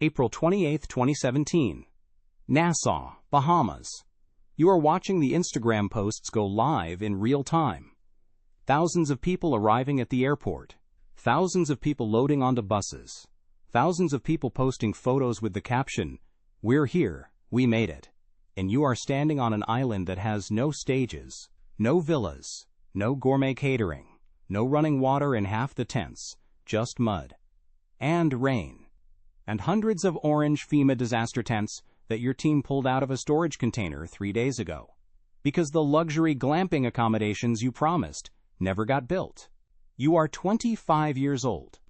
April 28, 2017. Nassau, Bahamas. You are watching the Instagram posts go live in real time. Thousands of people arriving at the airport. Thousands of people loading onto buses. Thousands of people posting photos with the caption, "We're here, we made it." And you are standing on an island that has no stages, no villas, no gourmet catering, no running water in half the tents, just mud. And rain. And hundreds of orange FEMA disaster tents that your team pulled out of a storage container 3 days ago. Because the luxury glamping accommodations you promised never got built. You are 25 years old.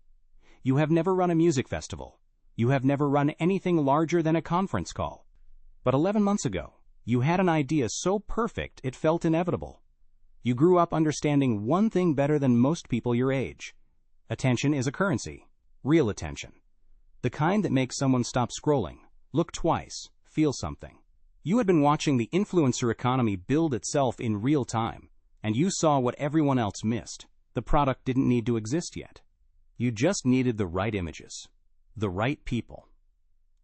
You have never run a music festival. You have never run anything larger than a conference call. But 11 months ago, you had an idea so perfect it felt inevitable. You grew up understanding one thing better than most people your age. Attention is a currency. Real attention. The kind that makes someone stop scrolling, look twice, feel something. You had been watching the influencer economy build itself in real time, and you saw what everyone else missed. The product didn't need to exist yet. You just needed the right images, the right people,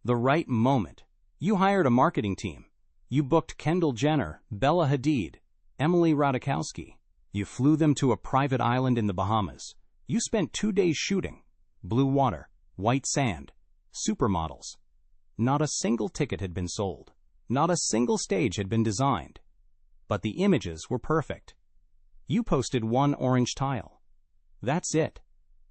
the right moment. You hired a marketing team. You booked Kendall Jenner, Bella Hadid, Emily Ratajkowski. You flew them to a private island in the Bahamas. You spent 2 days shooting. Blue water, white sand, supermodels. Not a single ticket had been sold. Not a single stage had been designed. But the images were perfect. You posted one orange tile. That's it.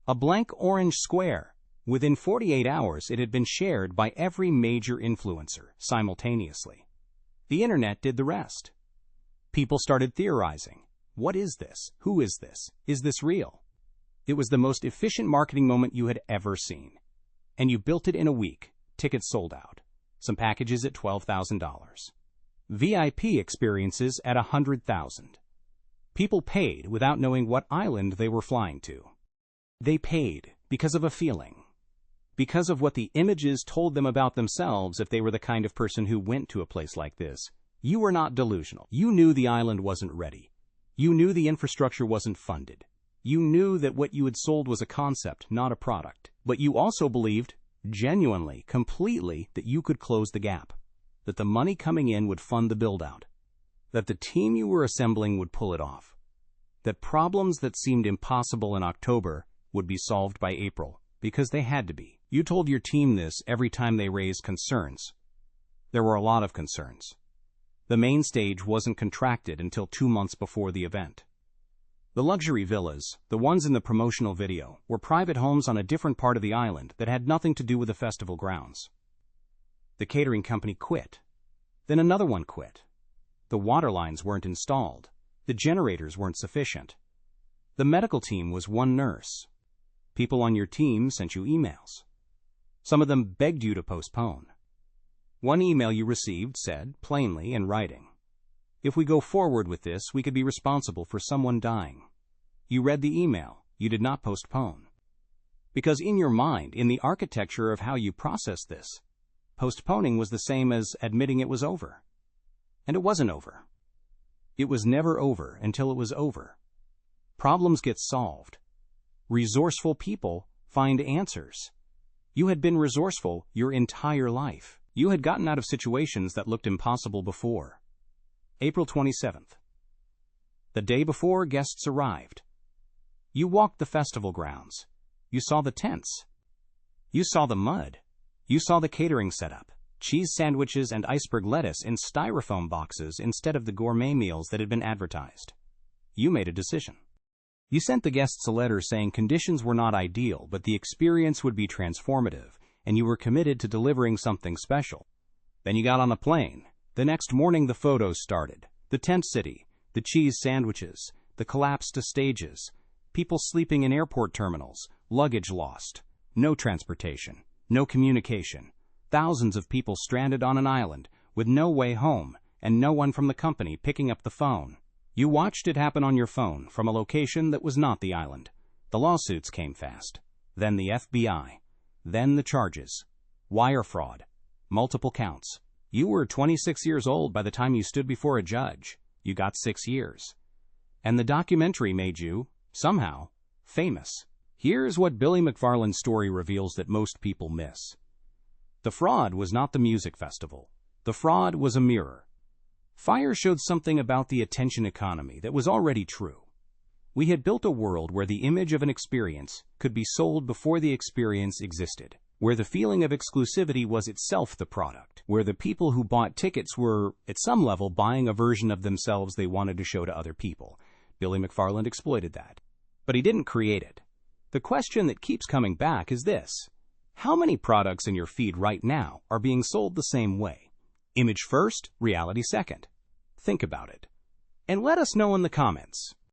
A blank orange square. Within 48 hours, it had been shared by every major influencer simultaneously. The internet did the rest. People started theorizing. What is this? Who is this? Is this real? It was the most efficient marketing moment you had ever seen. And you built it in a week. Tickets sold out. Some packages at $12,000. VIP experiences at $100,000. People paid without knowing what island they were flying to. They paid because of a feeling. Because of what the images told them about themselves if they were the kind of person who went to a place like this. You were not delusional. You knew the island wasn't ready. You knew the infrastructure wasn't funded. You knew that what you had sold was a concept, not a product. But you also believed, genuinely, completely, that you could close the gap. That the money coming in would fund the build-out. That the team you were assembling would pull it off. That problems that seemed impossible in October would be solved by April, because they had to be. You told your team this every time they raised concerns. There were a lot of concerns. The main stage wasn't contracted until 2 months before the event. The luxury villas, the ones in the promotional video, were private homes on a different part of the island that had nothing to do with the festival grounds. The catering company quit. Then another one quit. The water lines weren't installed. The generators weren't sufficient. The medical team was one nurse. People on your team sent you emails. Some of them begged you to postpone. One email you received said, plainly in writing, "If we go forward with this, we could be responsible for someone dying." You read the email. You did not postpone. Because in your mind, in the architecture of how you processed this, postponing was the same as admitting it was over. And it wasn't over. It was never over until it was over. Problems get solved. Resourceful people find answers. You had been resourceful your entire life. You had gotten out of situations that looked impossible before. April 27th. The day before guests arrived. You walked the festival grounds. You saw the tents. You saw the mud. You saw the catering setup. Cheese sandwiches and iceberg lettuce in styrofoam boxes instead of the gourmet meals that had been advertised. You made a decision. You sent the guests a letter saying conditions were not ideal, but the experience would be transformative, and you were committed to delivering something special. Then you got on a plane. The next morning the photos started. The tent city, the cheese sandwiches, the collapsed stages, people sleeping in airport terminals, luggage lost, no transportation, no communication, thousands of people stranded on an island with no way home and no one from the company picking up the phone. You watched it happen on your phone from a location that was not the island. The lawsuits came fast. Then the FBI. Then the charges. Wire fraud. Multiple counts. You were 26 years old by the time you stood before a judge. You got 6 years. And the documentary made you, somehow, famous. Here's what Billy McFarland's story reveals that most people miss. The fraud was not the music festival. The fraud was a mirror. Fire showed something about the attention economy that was already true. We had built a world where the image of an experience could be sold before the experience existed, where the feeling of exclusivity was itself the product, where the people who bought tickets were, at some level, buying a version of themselves they wanted to show to other people. Billy McFarland exploited that. But he didn't create it. The question that keeps coming back is this: how many products in your feed right now are being sold the same way? Image first, reality second. Think about it. And let us know in the comments.